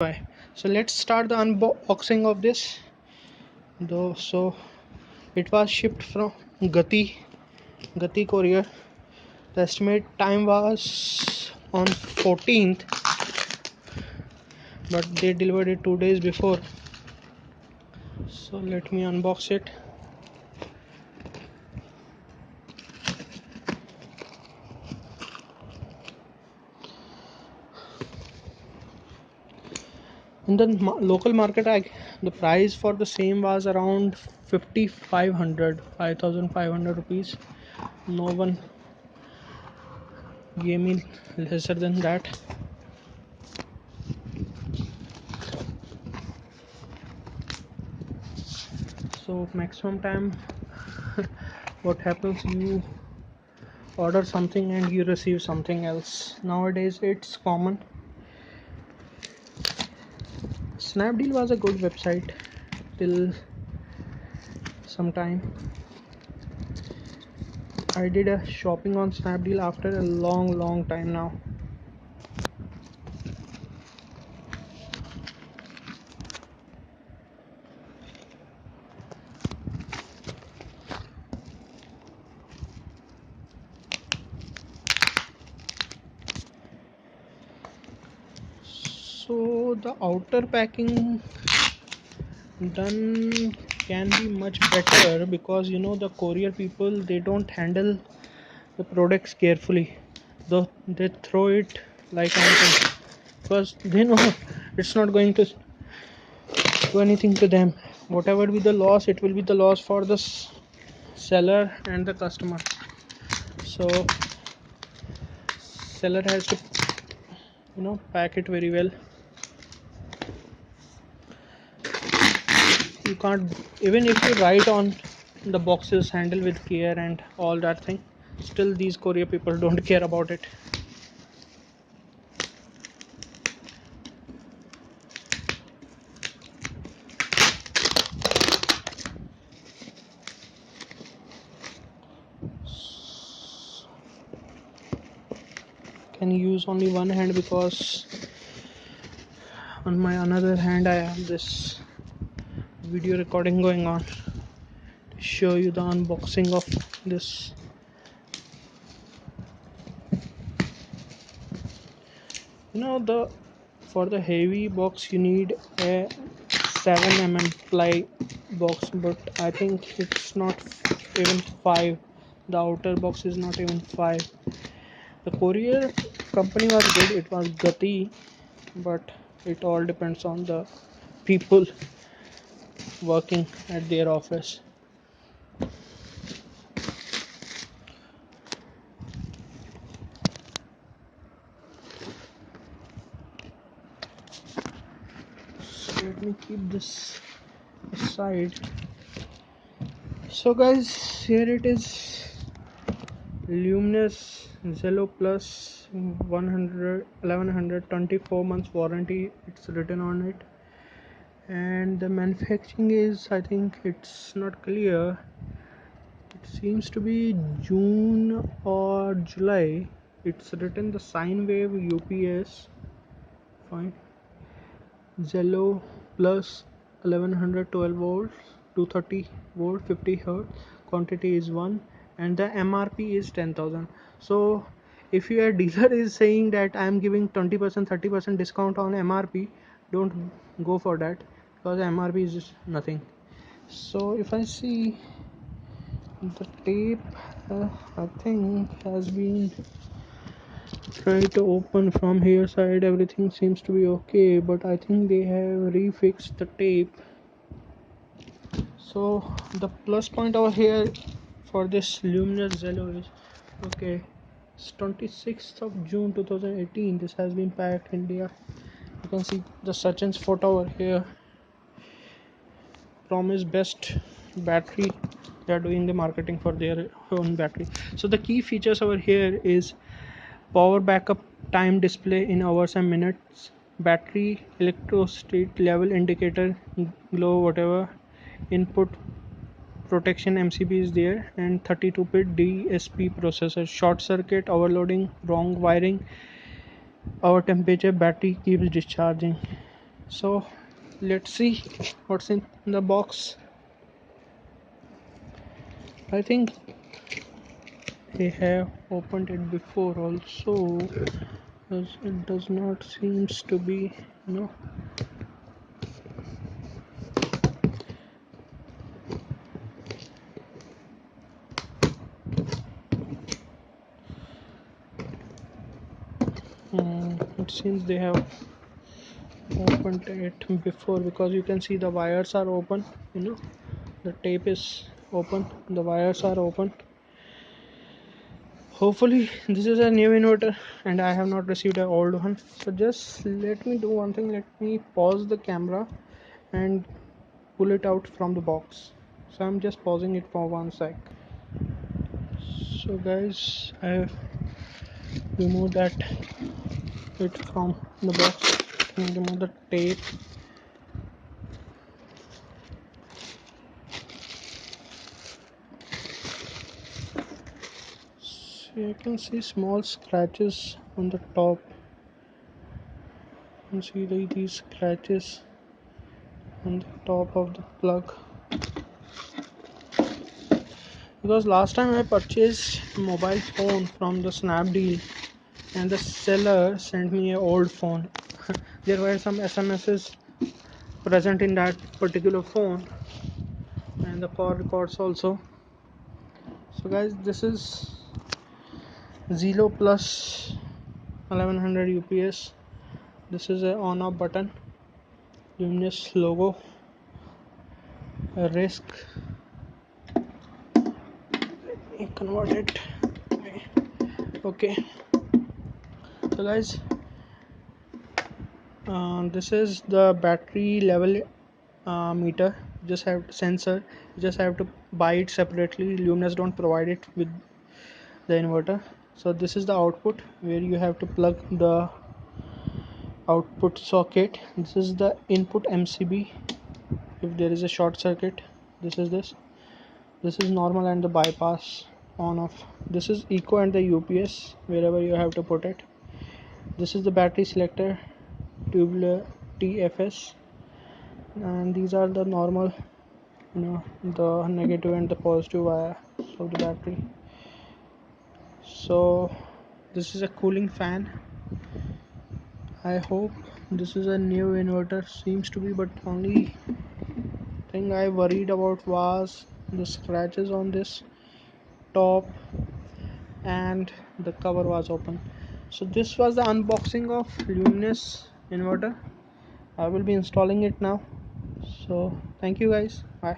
Bye. So let's start the unboxing of this. Though so it was shipped from Gati courier. The estimate time was on 14th, but they delivered it 2 days before. So let me unbox it. In the local market, the price for the same was around 5,500 rupees. No one gave me lesser than that. So maximum time what happens, you order something and you receive something else. Nowadays it's common. Snapdeal was a good website till some time. I did a shopping on Snapdeal after a long time now. So the outer packing done can be much better, because the courier people, they don't handle the products carefully, though they throw it like anything, because they know it's not going to do anything to them. Whatever be the loss, it will be the loss for the seller and the customer. So seller has to pack it very well. You can't, even if you write on the boxes handle with care and all that thing, still these courier people don't care about it. Can use only one hand, because on my another hand I have this video recording going on to show you the unboxing of this. The for the heavy box you need a 7 mm ply box, but I think it's not even 5. The outer box is not even 5. The courier company was good, it was Gati, but it all depends on the people working at their office. So let me keep this aside. So guys, here it is. Luminous Zelio Plus 1124 months warranty, it's written on it. And the manufacturing is, I think it's not clear, it seems to be June or July. It's written the sine wave UPS. Fine. Zelio Plus 1112 volts, 230 volt, 50 hertz. Quantity is 1, and the MRP is 10,000. So if your dealer is saying that I am giving 20% 30% discount on MRP, don't go for that, because MRP is just nothing. So if I see the tape, I think has been try to open from here side, everything seems to be okay, but I think they have refixed the tape. So the plus point over here for this Luminous Zelio is, okay, it's 26th of June 2018, this has been packed India. You can see the Sachin's photo over here. Promise best battery, they are doing the marketing for their own battery. So the key features over here is power backup, time display in hours and minutes, battery electrolyte level indicator, glow whatever, input protection MCB is there, and 32-bit DSP processor, short circuit, overloading, wrong wiring, our temperature, battery keeps discharging. So let's see what's in the box. I think they have opened it before also, because it does not seems to be, you know. It seems they have opened it before, because you can see the wires are open, you know, the tape is open, the wires are open. Hopefully this is a new inverter and I have not received an old one. So just let me do one thing, let me pause the camera and pull it out from the box. So I'm just pausing it for 1 sec. So guys, I have removed that it from the box and remove the tape. So you can see small scratches on the top. You can see these scratches on the top of the plug. Because last time I purchased a mobile phone from the Snapdeal and the seller sent me an old phone. There were some SMSs present in that particular phone and the call records also. So guys, this is Zelio plus 1100 UPS. This is a on off button, Luminous logo, a risk. Let me convert it. Okay. So guys, this is the battery level meter. You just have sensor. You just have to buy it separately. Luminous don't provide it with the inverter. So this is the output where you have to plug the output socket. This is the input MCB. If there is a short circuit, this is normal and the bypass on off. This is eco and the UPS wherever you have to put it. This is the battery selector, tubular TFS, and these are the normal, you know, the negative and the positive wire of the battery. So this is a cooling fan. I hope this is a new inverter, seems to be, but only thing I worried about was the scratches on this top and the cover was open. So this was the unboxing of Luminous inverter. I will be installing it now. So thank you guys, bye.